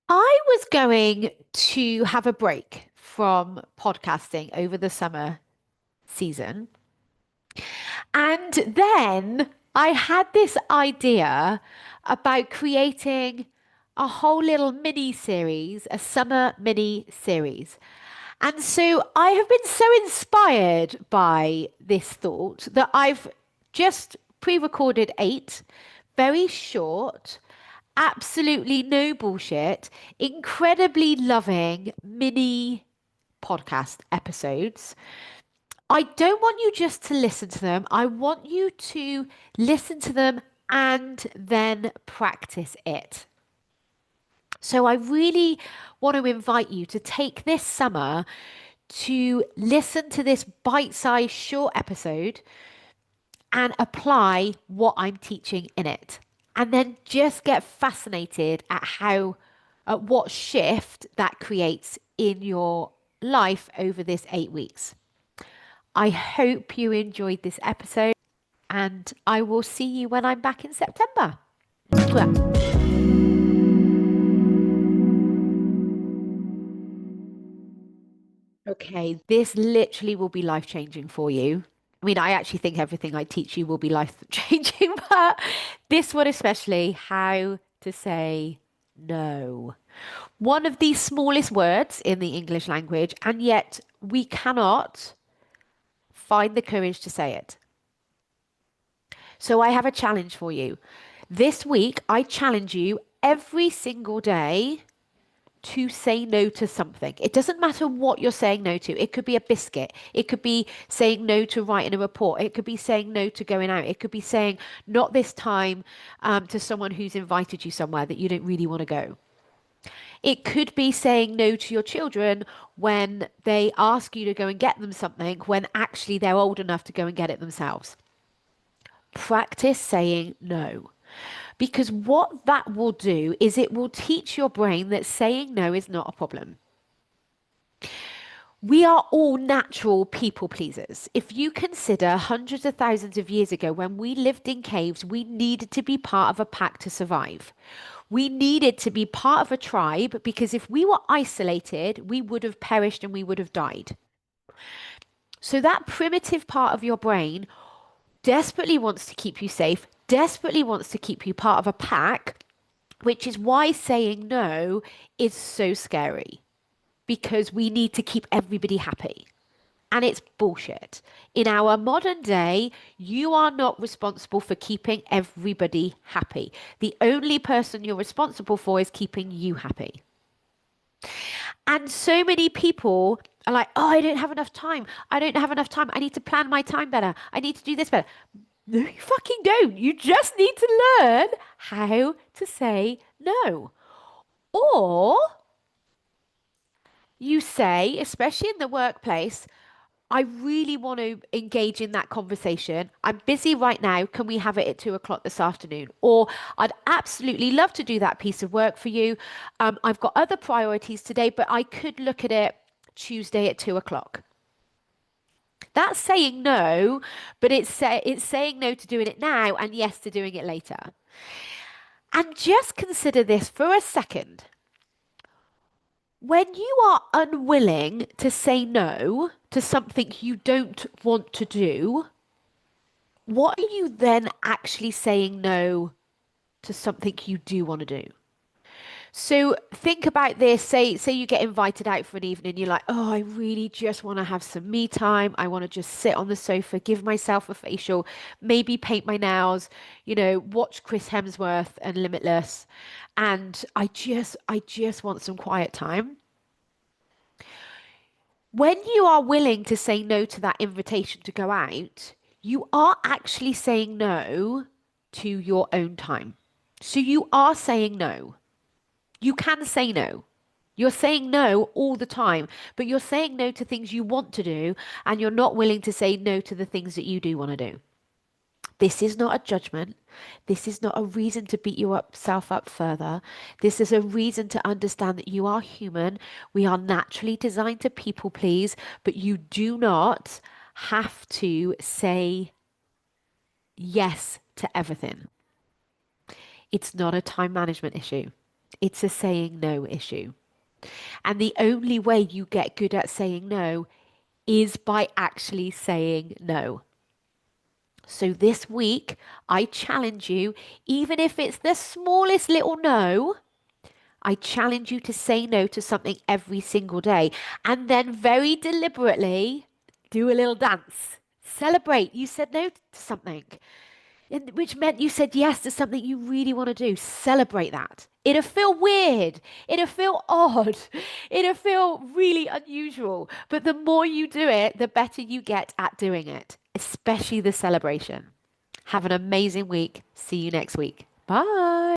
I was going to have a break from podcasting over the summer season. And then I had this idea about creating a whole little mini series, a summer mini series. And so I have been so inspired by this thought that I've just pre-recorded 8 very short, absolutely no bullshit, incredibly loving mini podcast episodes. I don't want you just to listen to them. I want you to listen to them and then practice it. So I really want to invite you to take this summer to listen to this bite-sized short episode and apply what I'm teaching in it. And then just get fascinated at what shift that creates in your life over this 8 weeks. I hope you enjoyed this episode and I will see you when I'm back in September. Okay, this literally will be life changing for you. I mean, I actually think everything I teach you will be life changing, but this one especially, how to say no. One of the smallest words in the English language, and yet we cannot find the courage to say it. So I have a challenge for you. This week, I challenge you every single day to say no to something. It doesn't matter what you're saying no to. It could be a biscuit. It could be saying no to writing a report. It could be saying no to going out. It could be saying not this time to someone who's invited you somewhere that you don't really want to go. It could be saying no to your children when they ask you to go and get them something when actually they're old enough to go and get it themselves. Practice saying no. Because what that will do is it will teach your brain that saying no is not a problem. We are all natural people pleasers. If you consider hundreds of thousands of years ago when we lived in caves, we needed to be part of a pack to survive. We needed to be part of a tribe because if we were isolated, we would have perished and we would have died. So that primitive part of your brain desperately wants to keep you safe, desperately wants to keep you part of a pack, which is why saying no is so scary because we need to keep everybody happy. And it's bullshit. In our modern day, you are not responsible for keeping everybody happy. The only person you're responsible for is keeping you happy. And so many people are like, oh, I don't have enough time. I don't have enough time. I need to plan my time better. I need to do this better. No, you fucking don't. You just need to learn how to say no. Or you say, especially in the workplace, I really want to engage in that conversation. I'm busy right now. Can we have it at 2 o'clock this afternoon? Or I'd absolutely love to do that piece of work for you. I've got other priorities today, but I could look at it Tuesday at 2 o'clock. That's saying no, but it's saying no to doing it now and yes to doing it later. And just consider this for a second. When you are unwilling to say no to something you don't want to do, what are you then actually saying no to something you do want to do? So think about this. Say you get invited out for an evening, you're like, oh, I really just want to have some me time. I want to just sit on the sofa, give myself a facial, maybe paint my nails, watch Chris Hemsworth and Limitless. And I just want some quiet time. When you are willing to say no to that invitation to go out, you are actually saying no to your own time. So you are saying no. You can say no. You're saying no all the time, but you're saying no to things you want to do, and you're not willing to say no to the things that you do want to do. This is not a judgment. This is not a reason to beat yourself up further. This is a reason to understand that you are human. We are naturally designed to people please, but you do not have to say yes to everything. It's not a time management issue. It's a saying no issue. And the only way you get good at saying no is by actually saying no. So this week, I challenge you, even if it's the smallest little no, I challenge you to say no to something every single day and then very deliberately do a little dance. Celebrate. You said no to something, which meant you said yes to something you really want to do. Celebrate that. It'll feel weird. It'll feel odd. It'll feel really unusual. But the more you do it, the better you get at doing it, especially the celebration. Have an amazing week. See you next week. Bye.